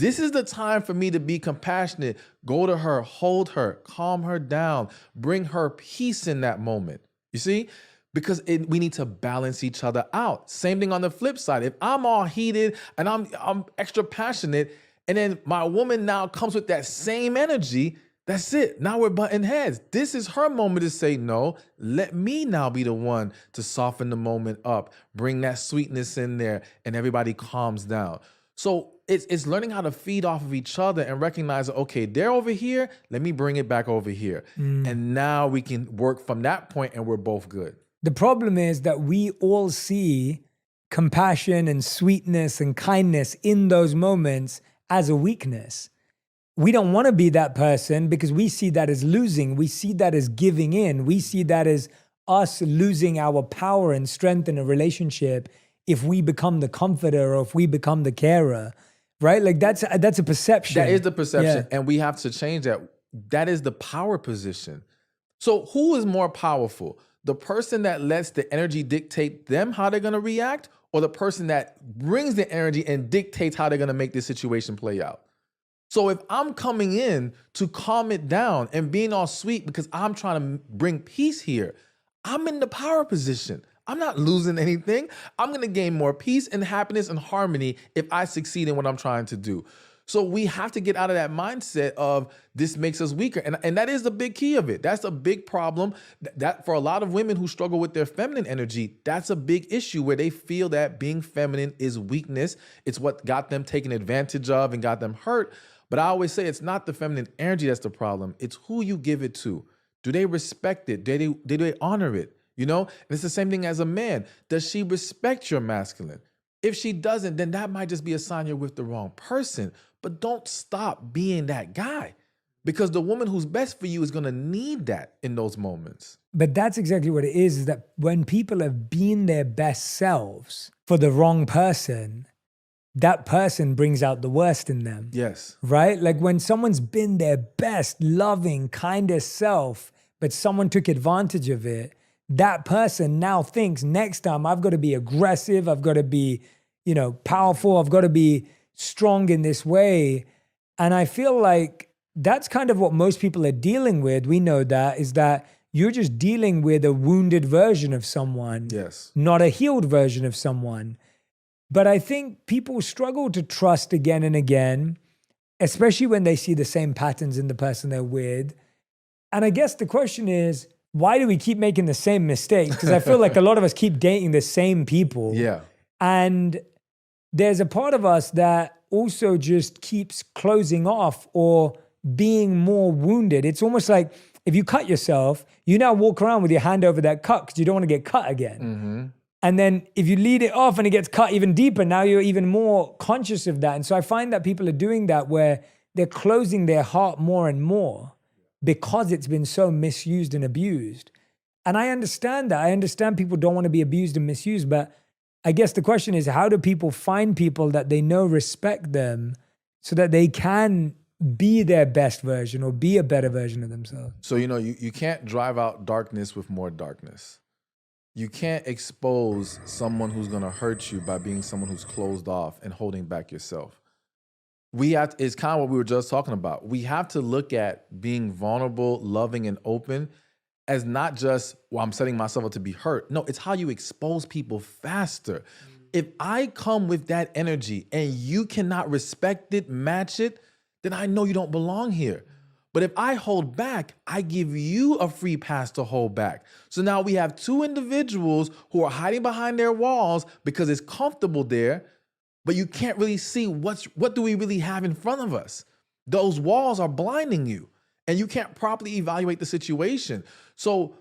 This is the time for me to be compassionate. Go to her, hold her, calm her down, bring her peace in that moment. You see? Because we need to balance each other out. Same thing on the flip side. If I'm all heated and I'm extra passionate, and then my woman now comes with that same energy, that's it. Now we're butting heads. This is her moment to say, no, let me now be the one to soften the moment up, bring that sweetness in there, and everybody calms down. So it's learning how to feed off of each other and recognize, okay, they're over here, let me bring it back over here. And now we can work from that point and we're both good. The problem is that we all see compassion and sweetness and kindness in those moments as a weakness. We don't want to be that person because we see that as losing. We see that as giving in. We see that as us losing our power and strength in a relationship if we become the comforter or if we become the carer, right? Like that's a perception. That is the perception, and we have to change that. That is the power position. So who is more powerful? The person that lets the energy dictate them how they're going to react, or the person that brings the energy and dictates how they're going to make this situation play out? So if I'm coming in to calm it down and being all sweet because I'm trying to bring peace here, I'm in the power position. I'm not losing anything. I'm going to gain more peace and happiness and harmony if I succeed in what I'm trying to do. So we have to get out of that mindset of this makes us weaker. And that is the big key of it. That's a big problem. That for a lot of women who struggle with their feminine energy, that's a big issue where they feel that being feminine is weakness. It's what got them taken advantage of and got them hurt. But I always say it's not the feminine energy that's the problem. It's who you give it to. Do they respect it? Do they honor it? You know, and it's the same thing as a man. Does she respect your masculine? If she doesn't, then that might just be a sign you're with the wrong person. But don't stop being that guy, because the woman who's best for you is going to need that in those moments. But that's exactly what it is that when people have been their best selves for the wrong person, that person brings out the worst in them. Yes. Right? Like when someone's been their best, loving, kindest self, but someone took advantage of it, that person now thinks next time I've got to be aggressive, I've got to be, powerful, I've got to be strong in this way. And I feel like that's kind of what most people are dealing with. We know that is that you're just dealing with a wounded version of someone, yes, not a healed version of someone. But I think people struggle to trust again and again, especially when they see the same patterns in the person they're with. And I guess the question is, why do we keep making the same mistakes? Because I feel like a lot of us keep dating the same people. Yeah. And there's a part of us that also just keeps closing off or being more wounded. It's almost like if you cut yourself, you now walk around with your hand over that cut because you don't want to get cut again. Mm-hmm. And then if you lead it off and it gets cut even deeper, now you're even more conscious of that. And so I find that people are doing that where they're closing their heart more and more because it's been so misused and abused. And I understand that. I understand people don't want to be abused and misused, but I guess the question is, how do people find people that they know respect them so that they can be their best version or be a better version of themselves? So, you can't drive out darkness with more darkness. You can't expose someone who's going to hurt you by being someone who's closed off and holding back yourself. It's kind of what we were just talking about. We have to look at being vulnerable, loving, and open as not just, well, I'm setting myself up to be hurt. No, it's how you expose people faster. If I come with that energy and you cannot respect it, match it, then I know you don't belong here. But if I hold back, I give you a free pass to hold back. So now we have two individuals who are hiding behind their walls because it's comfortable there, but you can't really see what do we really have in front of us. Those walls are blinding you and you can't properly evaluate the situation. So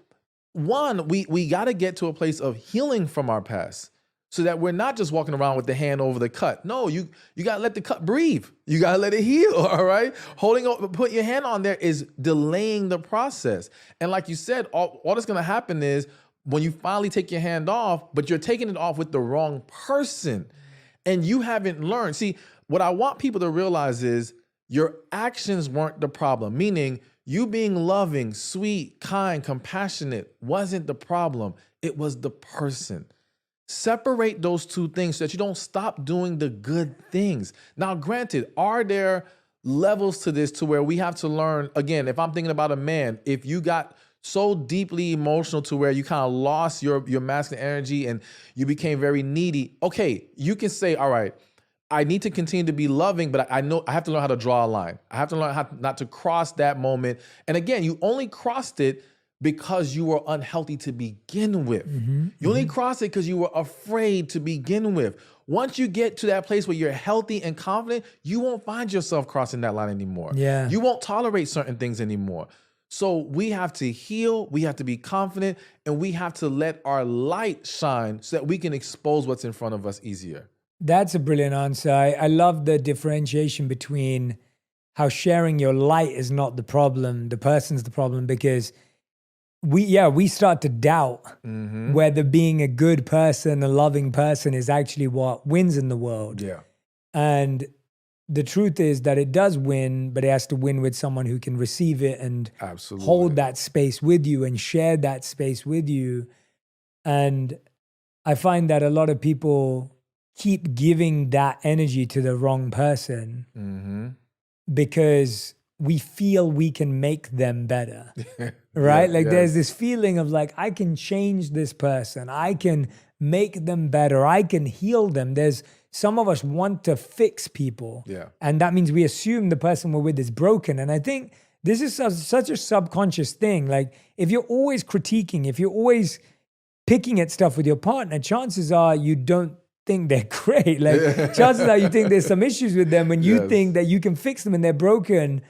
one, we got to get to a place of healing from our past so that we're not just walking around with the hand over the cut. No, you got to let the cut breathe. You got to let it heal, all right? Putting your hand on there is delaying the process. And like you said, all that's going to happen is when you finally take your hand off, but you're taking it off with the wrong person and you haven't learned. See, what I want people to realize is your actions weren't the problem, meaning you being loving, sweet, kind, compassionate wasn't the problem. It was the person. Separate those two things so that you don't stop doing the good things. Now, granted, are there levels to this to where we have to learn, again, if I'm thinking about a man, if you got so deeply emotional to where you kind of lost your masculine energy and you became very needy, okay, you can say, all right, I need to continue to be loving, but I know I have to learn how to draw a line. I have to learn how not to cross that moment. And again, you only crossed it because you were unhealthy to begin with. You only crossed it because you were afraid to begin with. Once you get to that place where you're healthy and confident, you won't find yourself crossing that line anymore. Yeah. You won't tolerate certain things anymore. So we have to heal, we have to be confident, and we have to let our light shine so that we can expose what's in front of us easier. That's a brilliant answer. I love the differentiation between how sharing your light is not the problem, the person's the problem, because we start to doubt whether being a good person, a loving person is actually what wins in the world. Yeah. And the truth is that it does win, but it has to win with someone who can receive it and Absolutely. hold that space with you and share that space with you. And I find that a lot of people keep giving that energy to the wrong person because we feel we can make them better, right? There's this feeling of like, I can change this person. I can make them better. I can heal them. There's some of us want to fix people. Yeah. And that means we assume the person we're with is broken. And I think this is such a subconscious thing. Like if you're always critiquing, if you're always picking at stuff with your partner, chances are you don't think they're great. Like chances are you think there's some issues with them and you think that you can fix them and they're broken.